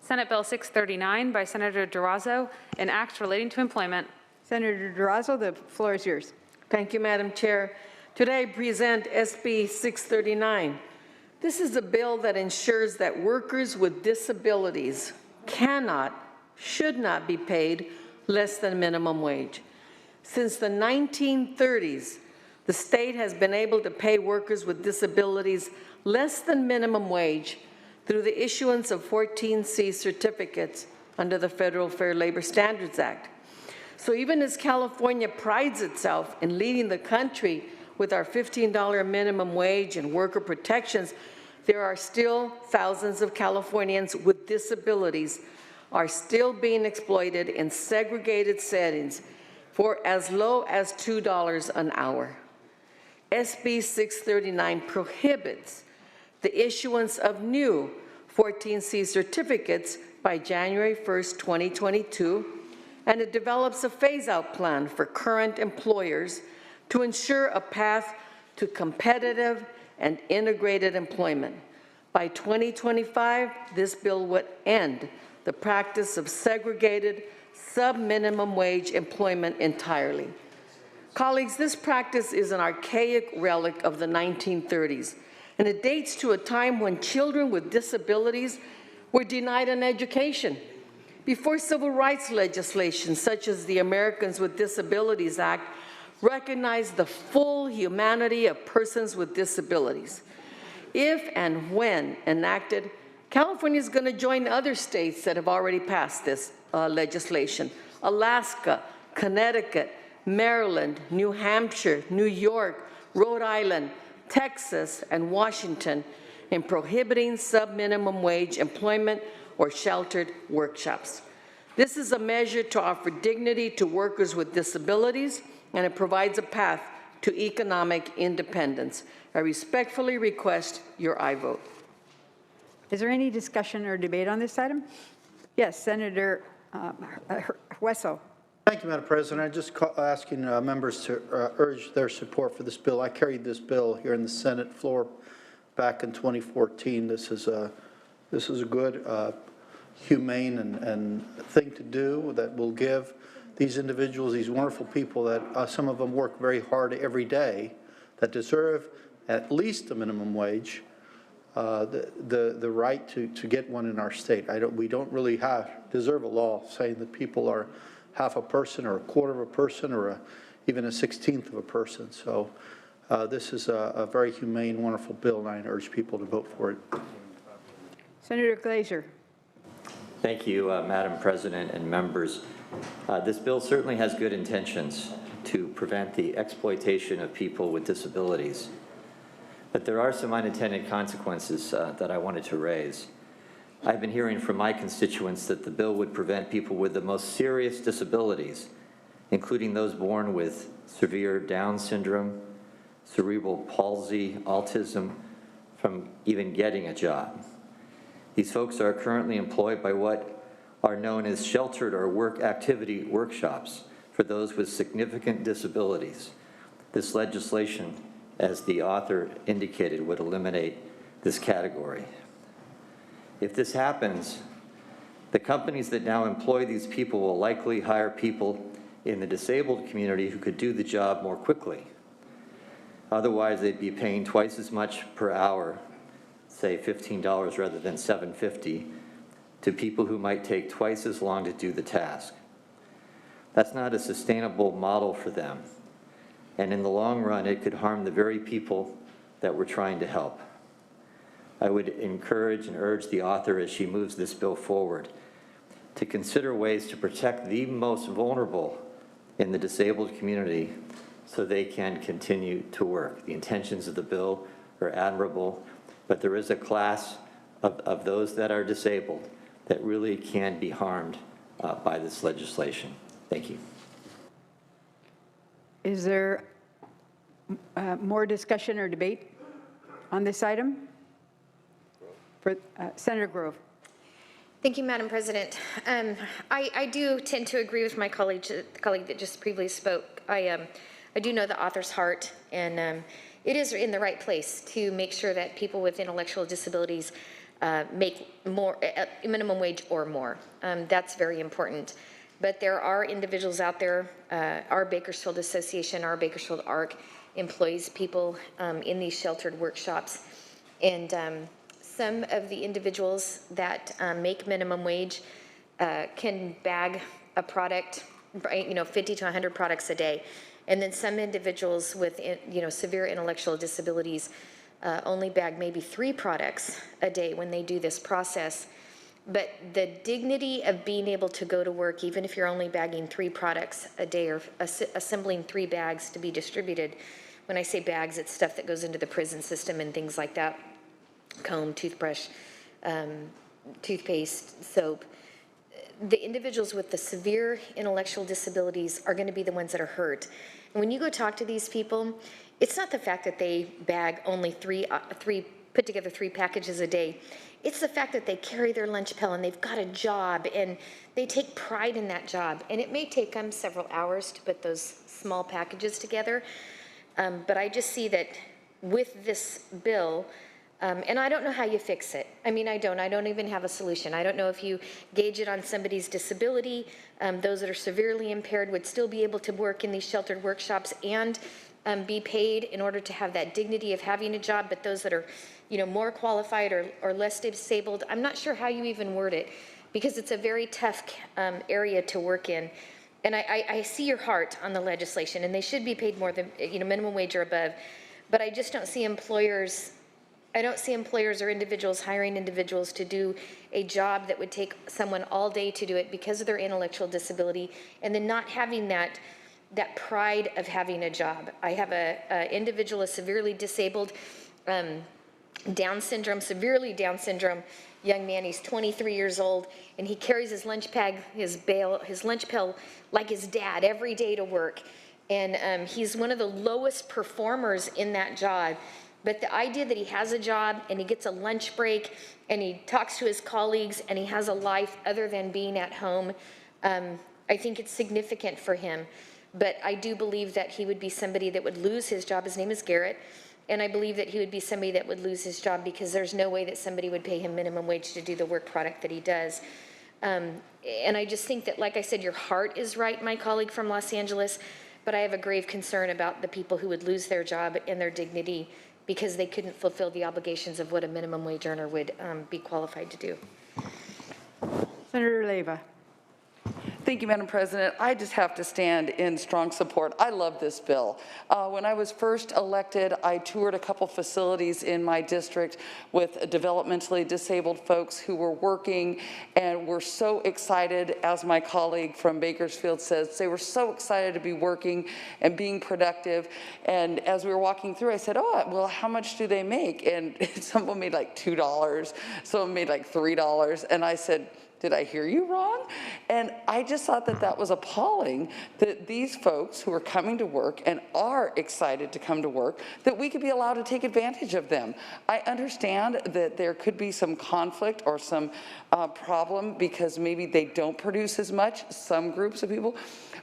Senate Bill 639 by Senator Durazo, an act relating to employment. Senator Durazo, the floor is yours. Thank you, Madam Chair. Today I present SB 639. This is a bill that ensures that workers with disabilities should not be paid less than minimum wage. Since the 1930s, the state has been able to pay workers with disabilities less than minimum wage through the issuance of 14C certificates under the Federal Fair Labor Standards Act. So even as California prides itself in leading the country with our $15 minimum wage and worker protections, there are still thousands of Californians with disabilities are still being exploited in segregated settings for as low as $2 an hour. SB 639 prohibits the issuance of new 14C certificates by January 1st, 2022, and it develops a phase-out plan for current employers to ensure a path to competitive and integrated employment. By 2025, this bill would end the practice of segregated sub-minimum wage employment entirely. Colleagues, this practice is an archaic relic of the 1930s, and it dates to a time when children with disabilities were denied an education. Before civil rights legislation, such as the Americans with Disabilities Act, recognized the full humanity of persons with disabilities. If and when enacted, California is going to join other states that have already passed this legislation: Alaska, Connecticut, Maryland, New Hampshire, New York, Rhode Island, Texas, and Washington in prohibiting sub-minimum wage employment or sheltered workshops. This is a measure to offer dignity to workers with disabilities, and it provides a path to economic independence. I respectfully request your aye vote. Is there any discussion or debate on this item? Yes, Senator Hueso. Thank you, Madam President. I'm just asking members to urge their support for this bill. I carried this bill here in the Senate floor back in 2014. This is a good, humane and thing to do that will give these individuals, these wonderful people that some of them work very hard every day, that deserve at least a minimum wage, the right to get one in our state. We don't really deserve a law saying that people are half a person or a quarter of a person or even a 16th of a person. So this is a very humane, wonderful bill, and I urge people to vote for it. Senator Glazer. Thank you, Madam President and members. This bill certainly has good intentions to prevent the exploitation of people with disabilities. But there are some unintended consequences that I wanted to raise. I've been hearing from my constituents that the bill would prevent people with the most serious disabilities, including those born with severe Down syndrome, cerebral palsy, autism, from even getting a job. These folks are currently employed by what are known as sheltered or work activity workshops for those with significant disabilities. This legislation, as the author indicated, would eliminate this category. If this happens, the companies that now employ these people will likely hire people in the disabled community who could do the job more quickly. Otherwise, they'd be paying twice as much per hour, say $15 rather than $7.50, to people who might take twice as long to do the task. That's not a sustainable model for them. And in the long run, it could harm the very people that we're trying to help. I would encourage and urge the author, as she moves this bill forward, to consider ways to protect the most vulnerable in the disabled community so they can continue to work. The intentions of the bill are admirable, but there is a class of those that are disabled that really can be harmed by this legislation. Thank you. Is there more discussion or debate on this item? For Senator Grove. Thank you, Madam President. I do tend to agree with my colleague that just previously spoke. I do know the author's heart, and it is in the right place to make sure that people with intellectual disabilities make more, minimum wage or more. That's very important. But there are individuals out there, our Bakersfield Association, our Bakersfield ARC employs people in these sheltered workshops. And some of the individuals that make minimum wage can bag a product, 50 to 100 products a day. And then some individuals with, severe intellectual disabilities only bag maybe 3 products a day when they do this process. But the dignity of being able to go to work, even if you're only bagging 3 products a day or assembling 3 bags to be distributed. When I say bags, it's stuff that goes into the prison system and things like that. Comb, toothbrush, toothpaste, soap. The individuals with the severe intellectual disabilities are going to be the ones that are hurt. And when you go talk to these people, it's not the fact that they bag only put together 3 packages a day. It's the fact that they carry their lunch pail and they've got a job and they take pride in that job. And it may take them several hours to put those small packages together. But I just see that with this bill, and I don't know how you fix it. I mean, I don't even have a solution. I don't know if you gauge it on somebody's disability. Those that are severely impaired would still be able to work in these sheltered workshops and be paid in order to have that dignity of having a job. But those that are, more qualified or less disabled, I'm not sure how you even word it, because it's a very tough area to work in. And I see your heart on the legislation, and they should be paid more than, minimum wage or above. But I just don't see employers. I don't see employers or individuals hiring individuals to do a job that would take someone all day to do it because of their intellectual disability, and then not having that pride of having a job. I have a individual, a severely disabled, Down syndrome, severely Down syndrome young man. He's 23 years old, and he carries his lunch bag, his lunch pail like his dad every day to work. And he's one of the lowest performers in that job. But the idea that he has a job and he gets a lunch break and he talks to his colleagues and he has a life other than being at home, I think it's significant for him. But I do believe that he would be somebody that would lose his job. His name is Garrett. And I believe that he would be somebody that would lose his job because there's no way that somebody would pay him minimum wage to do the work product that he does. And I just think that, like I said, your heart is right, my colleague from Los Angeles, but I have a grave concern about the people who would lose their job and their dignity because they couldn't fulfill the obligations of what a minimum wage earner would be qualified to do. Senator Leyva. Thank you, Madam President. I just have to stand in strong support. I love this bill. When I was first elected, I toured a couple facilities in my district with developmentally disabled folks who were working and were so excited, as my colleague from Bakersfield says, they were so excited to be working and being productive. And as we were walking through, I said, oh, well, how much do they make? And someone made like $2, someone made like $3. And I said, did I hear you wrong? And I just thought that that was appalling, that these folks who are coming to work and are excited to come to work, that we could be allowed to take advantage of them. I understand that there could be some conflict or some problem because maybe they don't produce as much, some groups of people.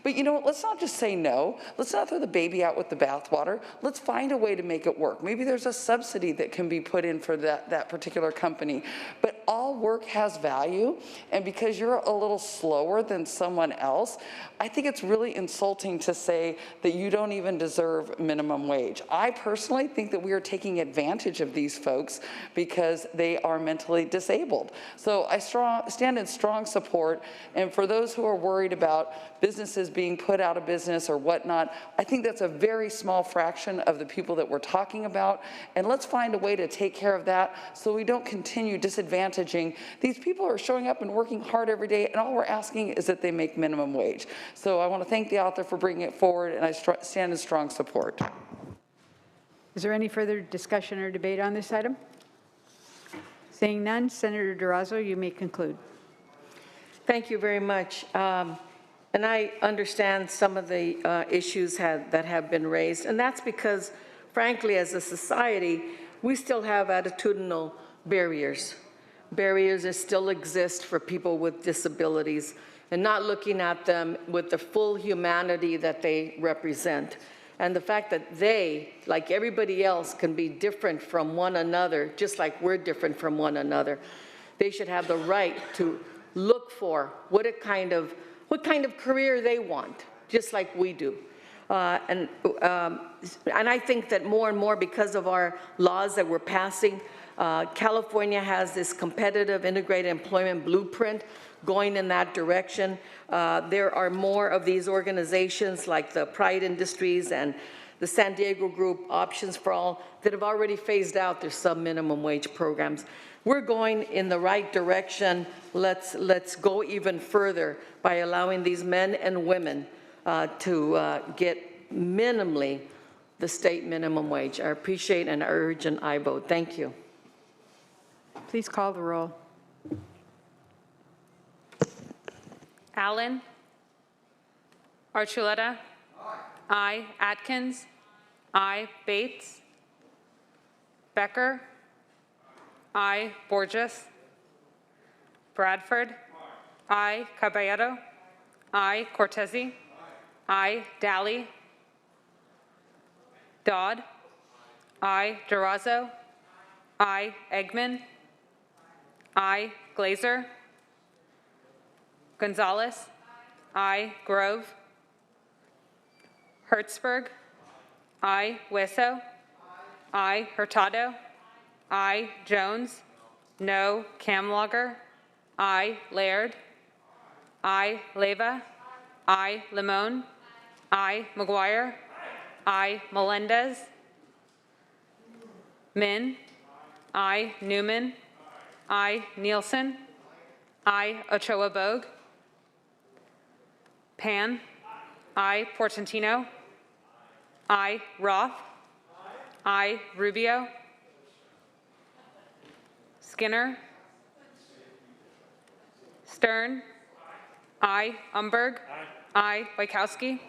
But you know what, let's not just say no. Let's not throw the baby out with the bathwater. Let's find a way to make it work. Maybe there's a subsidy that can be put in for that particular company. But all work has value, and because you're a little slower than someone else, I think it's really insulting to say that you don't even deserve minimum wage. I personally think that we are taking advantage of these folks because they are mentally disabled. So I stand in strong support, and for those who are worried about businesses being put out of business or whatnot, I think that's a very small fraction of the people that we're talking about, and let's find a way to take care of that so we don't continue disadvantaging. These people are showing up and working hard every day, and all we're asking is that they make minimum wage. So I want to thank the author for bringing it forward, and I stand in strong support. Is there any further discussion or debate on this item? Seeing none, Senator Durazo, you may conclude. Thank you very much. And I understand some of the issues that have been raised, and that's because, frankly, as a society, we still have attitudinal barriers that still exist for people with disabilities, and not looking at them with the full humanity that they represent. And the fact that they, like everybody else, can be different from one another, just like we're different from one another, they should have the right to look for what kind of career they want, just like we do. And I think that more and more, because of our laws that we're passing, California has this competitive integrated employment blueprint going in that direction. There are more of these organizations like the Pride Industries and the San Diego Group, Options for All, that have already phased out their sub-minimum wage programs. We're going in the right direction. Let's go even further by allowing these men and women to get minimally the state minimum wage. I appreciate and urge an aye vote. Thank you. Please call the roll. Allen. Archuleta. Aye. Atkins. Aye. Bates. Becker. Aye. Borges. Bradford. Aye. Caballero. Aye. Cortese. Aye. Dally. Dodd. Aye. Durazo. Aye. Eggman. Aye. Glazer. Gonzalez. Aye. Grove. Hertzberg. Aye. Hueso. Aye. Hurtado. Aye. Jones. No. Camlogger. Aye. Laird. Aye. Leyva. Aye. Limon. Aye. McGuire. Aye. Melendez. Min. Aye. Newman. Aye. Nielsen. Aye. Ochoa Bogue. Pan. Aye. Portantino. Aye. Roth. Aye. Rubio. Skinner. Stern. Aye. Umberg. Aye. Wachowski.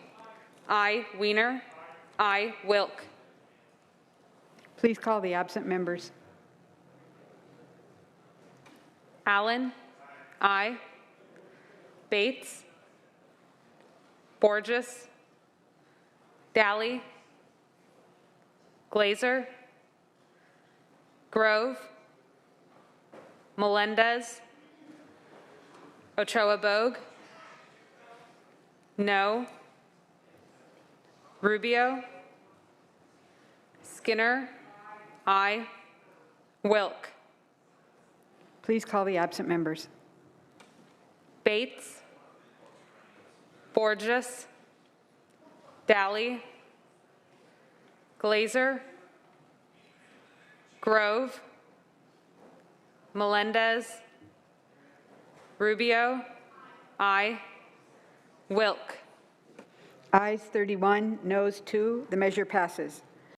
Aye. Wiener. Aye. Wilk. Please call the absent members. Allen. Aye. Bates. Borges. Dally. Glazer. Grove. Melendez. Ochoa Bogue. No. Rubio. Skinner. Aye. Wilk. Please call the absent members. Bates. Borges. Dally. Glazer. Grove. Melendez. Rubio. Aye. Wilk. Ayes 31, noes 2. The measure passes.